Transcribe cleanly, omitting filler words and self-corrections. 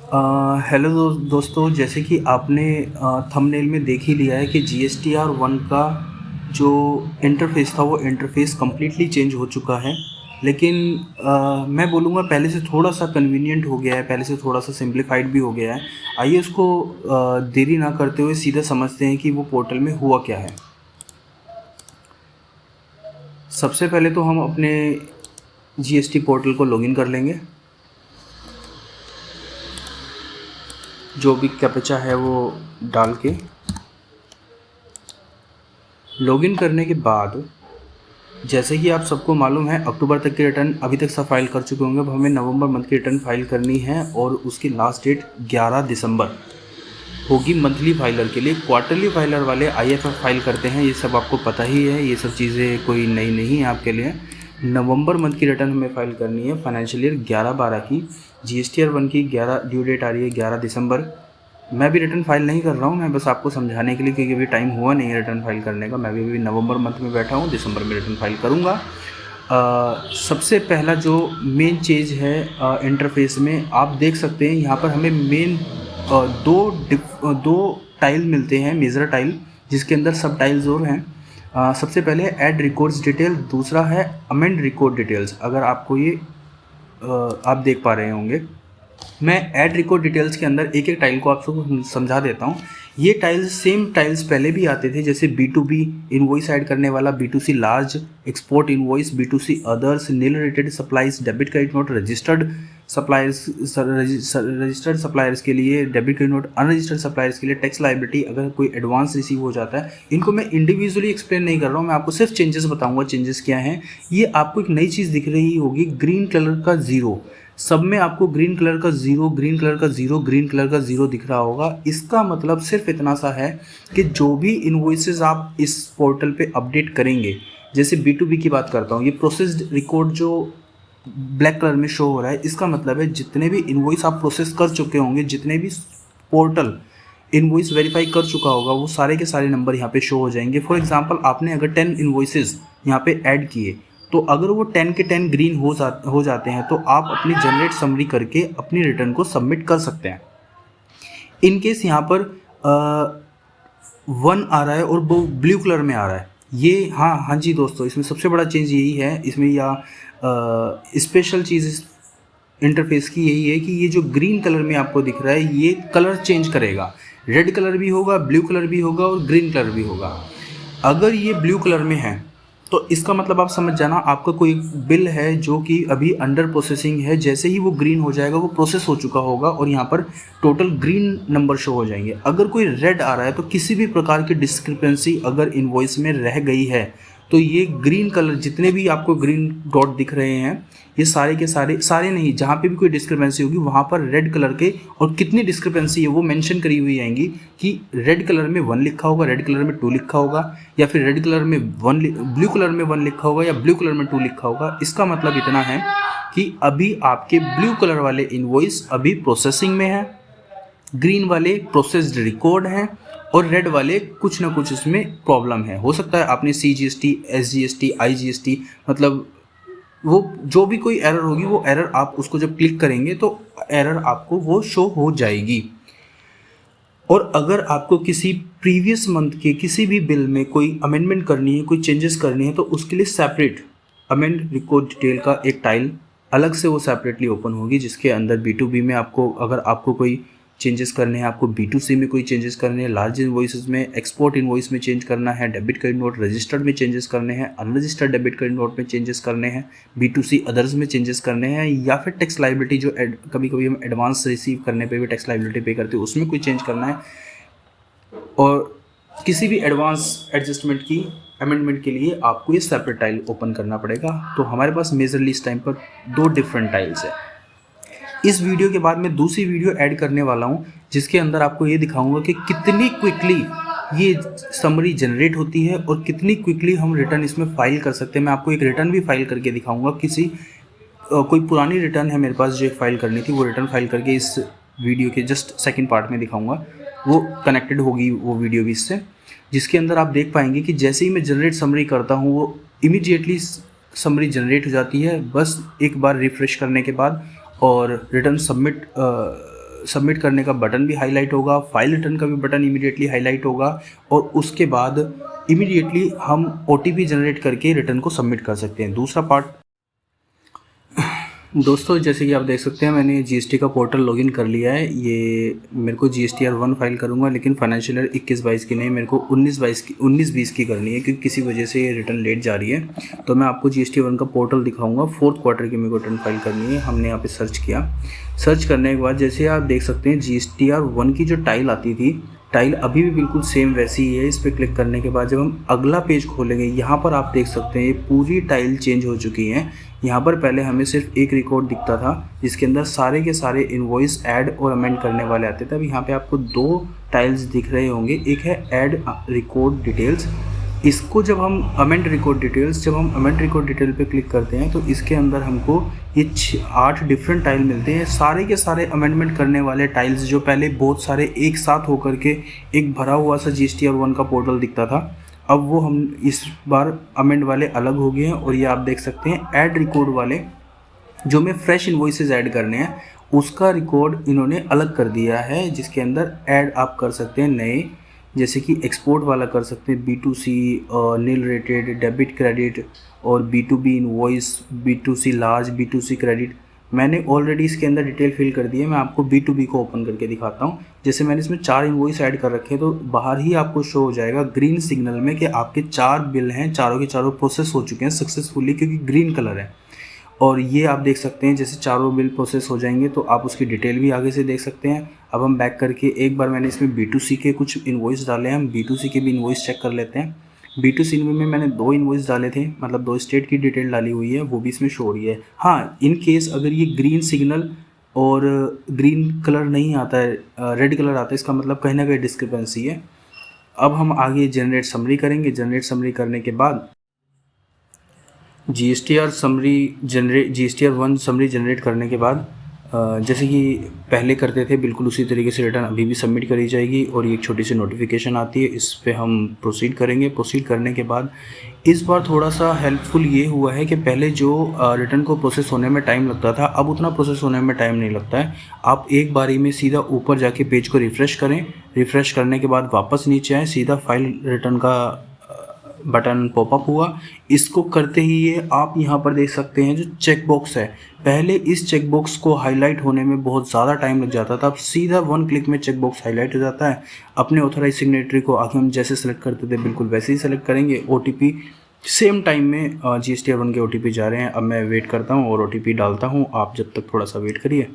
Hello दोस्तों, जैसे कि आपने थंबनेल में देख ही लिया है कि GSTR 1 का जो इंटरफ़ेस था वो इंटरफ़ेस कम्प्लीटली चेंज हो चुका है। लेकिन मैं बोलूँगा पहले से थोड़ा सा कन्वीनियंट हो गया है, पहले से थोड़ा सा सिंप्लीफाइड भी हो गया है। आइए उसको देरी ना करते हुए सीधा समझते हैं कि वो पोर्टल में हुआ क्या है। सबसे पहले तो हम अपने GST पोर्टल को लॉगिन कर लेंगे। जो भी कैप्चा है वो डाल के लॉगिन करने के बाद, जैसे कि आप सबको मालूम है, अक्टूबर तक की रिटर्न अभी तक सब फाइल कर चुके होंगे। अब हमें नवंबर मंथ की रिटर्न फाइल करनी है और उसकी लास्ट डेट 11 दिसंबर होगी मंथली फाइलर के लिए। क्वार्टरली फाइलर वाले IFF फाइल करते हैं, ये सब आपको पता ही है, ये सब चीज़ें कोई नई नहीं है आपके लिए। नवंबर मंथ की रिटर्न हमें फाइल करनी है फाइनेंशियल ईयर 11/12 की। GSTR 1 की 11 ड्यू डेट आ रही है 11 दिसंबर। मैं भी रिटर्न फाइल नहीं कर रहा हूँ, मैं बस आपको समझाने के लिए, क्योंकि अभी टाइम हुआ नहीं है रिटर्न फाइल करने का। मैं भी अभी नवंबर मंथ में बैठा हूँ, दिसंबर में रिटर्न फाइल करूँगा। सबसे पहला जो मेन चीज़ है इंटरफेस में, आप देख सकते हैं यहाँ पर हमें मेन दो टाइल मिलते हैं, मेजर टाइल, जिसके अंदर सब टाइल्स और हैं। सबसे पहले ऐड रिकॉर्ड्स डिटेल, दूसरा है अमेंड रिकॉर्ड डिटेल्स। अगर आपको ये आप देख पा रहे होंगे, मैं ऐड रिकॉर्ड डिटेल्स के अंदर एक एक टाइल को आप सबको समझा देता हूँ। ये टाइल्स सेम टाइल्स पहले भी आते थे, जैसे B2B इनवॉइस ऐड करने वाला, B2C large export invoice, B2C others, nil rated supplies, debit credit note, registered suppliers, registered suppliers के लिए debit credit note, unregistered suppliers के लिए टैक्स लायबिलिटी अगर कोई एडवांस रिसीव हो जाता है। इनको मैं इंडिविजुअली एक्सप्लेन नहीं कर रहा हूँ, मैं आपको सिर्फ चेंजेस बताऊँगा। चेंजेस क्या हैं, ये आपको एक नई चीज़ दिख रही होगी, ग्रीन कलर का ज़ीरो। सब में आपको ग्रीन कलर का ज़ीरो, ग्रीन कलर का ज़ीरो, ग्रीन कलर का ज़ीरो दिख रहा होगा। इसका मतलब सिर्फ इतना सा है कि जो भी इन्वॉइसेस आप इस पोर्टल पे अपडेट करेंगे, जैसे B2B की बात करता हूँ, ये प्रोसेस्ड रिकॉर्ड जो ब्लैक कलर में शो हो रहा है, इसका मतलब है जितने भी इन्वॉइस आप प्रोसेस कर चुके होंगे, जितने भी पोर्टल इन्वॉइस वेरीफाई कर चुका होगा, वो सारे के सारे नंबर यहाँ पे शो हो जाएंगे। फॉर एग्जांपल, आपने अगर 10 इन्वॉइसेस यहाँ पे ऐड किए, तो अगर वो 10 के 10 ग्रीन हो जाते हैं, तो आप अपनी जनरेट समरी करके अपनी रिटर्न को सबमिट कर सकते हैं। इन केस यहाँ पर 1 आ रहा है और वो ब्लू कलर में आ रहा है, ये हाँ जी दोस्तों, इसमें सबसे बड़ा चेंज यही है, इसमें या स्पेशल चीज़ इंटरफेस की यही है कि ये जो ग्रीन कलर में आपको दिख रहा है, ये कलर चेंज करेगा। रेड कलर भी होगा, ब्लू कलर भी होगा और ग्रीन कलर भी होगा। अगर ये ब्लू कलर में है तो इसका मतलब आप समझ जाना, आपका कोई बिल है जो कि अभी अंडर प्रोसेसिंग है। जैसे ही वो ग्रीन हो जाएगा, वो प्रोसेस हो चुका होगा और यहाँ पर टोटल ग्रीन नंबर शो हो जाएंगे। अगर कोई रेड आ रहा है, तो किसी भी प्रकार की डिस्क्रिपेंसी अगर इनवॉइस में रह गई है, तो ये ग्रीन कलर, जितने भी आपको ग्रीन डॉट दिख रहे हैं, ये सारे के सारे नहीं, जहाँ पे भी कोई डिस्क्रिपेंसी होगी वहाँ पर रेड कलर के, और कितनी डिस्क्रिपेंसी है वो मेंशन करी हुई आएंगी कि रेड कलर में 1 लिखा होगा, रेड कलर में 2 लिखा होगा, या फिर रेड कलर में ब्लू कलर में 1 लिखा होगा, या ब्लू कलर में 2 लिखा होगा। इसका मतलब इतना है कि अभी आपके ब्लू कलर वाले इनवॉइस अभी प्रोसेसिंग में है, ग्रीन वाले प्रोसेस्ड रिकॉर्ड हैं, और रेड वाले कुछ ना कुछ इसमें प्रॉब्लम है। हो सकता है आपने CGST, SGST, IGST, मतलब वो जो भी कोई एरर होगी, वो एरर आप उसको जब क्लिक करेंगे तो एरर आपको वो शो हो जाएगी। और अगर आपको किसी प्रीवियस मंथ के किसी भी बिल में कोई अमेंडमेंट करनी है, कोई चेंजेस करनी है, तो उसके लिए सेपरेट अमेंड रिकॉर्ड डिटेल का एक टाइल अलग से वो सेपरेटली ओपन होगी, जिसके अंदर B2B में आपको, अगर आपको कोई चेंजेस करने हैं, आपको B2C में कोई चेंजेस करने हैं, लार्ज इनवॉइसेस में, एक्सपोर्ट इनवॉइस में चेंज करना है, डेबिट क्रेडिट नोट रजिस्टर्ड में चेंजेस करने हैं, अनरजिस्टर्ड डेबिट क्रेडिट नोट में चेंजेस करने हैं, B2C अदर्स में चेंजेस करने हैं, या फिर टैक्स लायबिलिटी जो कभी कभी हम एडवांस रिसीव करने पे भी टैक्स लायबिलिटी पे करते हैं, उसमें कोई चेंज करना है, और किसी भी एडवांस एडजस्टमेंट की अमेंडमेंट के लिए आपको ये सेपरेट टाइल ओपन करना पड़ेगा। तो हमारे पास मेजरली इस टाइम पर 2 डिफरेंट टाइल्स है। इस वीडियो के बाद मैं दूसरी वीडियो ऐड करने वाला हूँ, जिसके अंदर आपको ये दिखाऊंगा कि कितनी क्विकली ये समरी जनरेट होती है और कितनी क्विकली हम रिटर्न इसमें फाइल कर सकते हैं। मैं आपको एक रिटर्न भी फाइल करके दिखाऊंगा, कोई पुरानी रिटर्न है मेरे पास जो एक फ़ाइल करनी थी, वो रिटर्न फाइल करके इस वीडियो के जस्ट सेकंड पार्ट में दिखाऊंगा। वो कनेक्टेड होगी वो वीडियो भी इससे, जिसके अंदर आप देख पाएंगे कि जैसे ही मैं जनरेट समरी करता हूँ, वो इमीडिएटली समरी जनरेट हो जाती है, बस एक बार रिफ़्रेश करने के बाद, और रिटर्न सबमिट सबमिट करने का बटन भी हाईलाइट होगा, फाइल रिटर्न का भी बटन इमीडिएटली हाईलाइट होगा और उसके बाद इमीडिएटली हम OTP जनरेट करके रिटर्न को सबमिट कर सकते हैं। दूसरा पार्ट दोस्तों, जैसे कि आप देख सकते हैं मैंने GST का पोर्टल लॉगिन कर लिया है। ये मेरे को GSTR1 फाइल करूंगा, लेकिन फाइनेंशियल ईयर 21-22 की नहीं, मेरे को 19-20 की करनी है, क्योंकि किसी वजह से ये रिटर्न लेट जा रही है। तो मैं आपको GST1 का पोर्टल दिखाऊंगा। 4th क्वार्टर की मेरे को रिटर्न फाइल करनी है। हमने यहाँ पे सर्च किया। सर्च करने के बाद जैसे आप देख सकते हैं GSTR1 की जो टाइल आती थी, टाइल अभी भी बिल्कुल सेम वैसी ही है। इस पर क्लिक करने के बाद जब हम अगला पेज खोलेंगे, यहाँ पर आप देख सकते हैं ये पूरी टाइल चेंज हो चुकी हैं। यहाँ पर पहले हमें सिर्फ एक रिकॉर्ड दिखता था जिसके अंदर सारे के सारे इनवॉइस ऐड और अमेंड करने वाले आते थे। अब यहाँ पे आपको 2 टाइल्स दिख रहे होंगे, एक है ऐड रिकॉर्ड डिटेल्स। इसको जब हम अमेंड रिकॉर्ड डिटेल पे क्लिक करते हैं तो इसके अंदर हमको ये 8 डिफरेंट टाइल मिलते हैं। सारे के सारे अमेंडमेंट करने वाले टाइल्स जो पहले बहुत सारे एक साथ होकर के एक भरा हुआ सा GSTR1 का पोर्टल दिखता था, अब वो हम इस बार अमेंड वाले अलग हो गए हैं। और ये आप देख सकते हैं ऐड रिकॉर्ड वाले, जो मैं फ्रेश इन्वॉइसेस ऐड करने हैं उसका रिकॉर्ड इन्होंने अलग कर दिया है, जिसके अंदर ऐड आप कर सकते हैं नए, जैसे कि एक्सपोर्ट वाला कर सकते हैं, B2C nil rated, debit credit, और B2B invoice, B2C large, B2C credit. मैंने ऑलरेडी इसके अंदर डिटेल फिल कर दी है। मैं आपको B2B को ओपन करके दिखाता हूँ। जैसे मैंने इसमें 4 इनवॉइस ऐड कर रखे हैं, तो बाहर ही आपको शो हो जाएगा ग्रीन सिग्नल में कि आपके 4 बिल हैं, चारों के चारों प्रोसेस हो चुके हैं सक्सेसफुली, क्योंकि ग्रीन कलर है। और ये आप देख सकते हैं जैसे चारों बिल प्रोसेस हो जाएंगे तो आप उसकी डिटेल भी आगे से देख सकते हैं। अब हम बैक करके एक बार मैंने इसमें B2C के कुछ इनवॉइस डाले हैं, हम B2C के भी इनवॉइस चेक कर लेते हैं। B2C में मैंने 2 इनवॉइस डाले थे, मतलब 2 स्टेट की डिटेल डाली हुई है, वो भी इसमें शो हो रही है। हाँ, इन केस अगर ये ग्रीन सिग्नल और ग्रीन कलर नहीं आता है, रेड कलर आता है, इसका मतलब कहीं ना कहीं डिस्क्रिपेंसी है। अब हम आगे जनरेट समरी करेंगे। जनरेट समरी करने के बाद GSTR1 समरी जनरेट करने के बाद जैसे कि पहले करते थे बिल्कुल उसी तरीके से रिटर्न अभी भी सबमिट करी जाएगी और ये एक छोटी सी नोटिफिकेशन आती है, इस पे हम प्रोसीड करेंगे। प्रोसीड करने के बाद इस बार थोड़ा सा हेल्पफुल ये हुआ है कि पहले जो रिटर्न को प्रोसेस होने में टाइम लगता था, अब उतना प्रोसेस होने में टाइम नहीं लगता है। आप एक बारी में सीधा ऊपर जाके पेज को रिफ़्रेश करें, रिफ़्रेश करने के बाद वापस नीचे आएँ, सीधा फाइल रिटर्न का बटन पॉपअप हुआ। इसको करते ही ये आप यहाँ पर देख सकते हैं जो चेक बॉक्स है, पहले इस चेक बॉक्स को हाईलाइट होने में बहुत ज़्यादा टाइम लग जाता था, अब सीधा 1 क्लिक में चेक बॉक्स हाईलाइट हो जाता है। अपने ऑथराइज सिग्नेटरी को आगे हम जैसे सेलेक्ट करते थे बिल्कुल वैसे ही सेलेक्ट करेंगे। OTP सेम टाइम में GSTR1 के OTP जा रहे हैं। अब मैं वेट करता हूँ और OTP डालता हूँ, आप जब तक थोड़ा सा वेट करिए।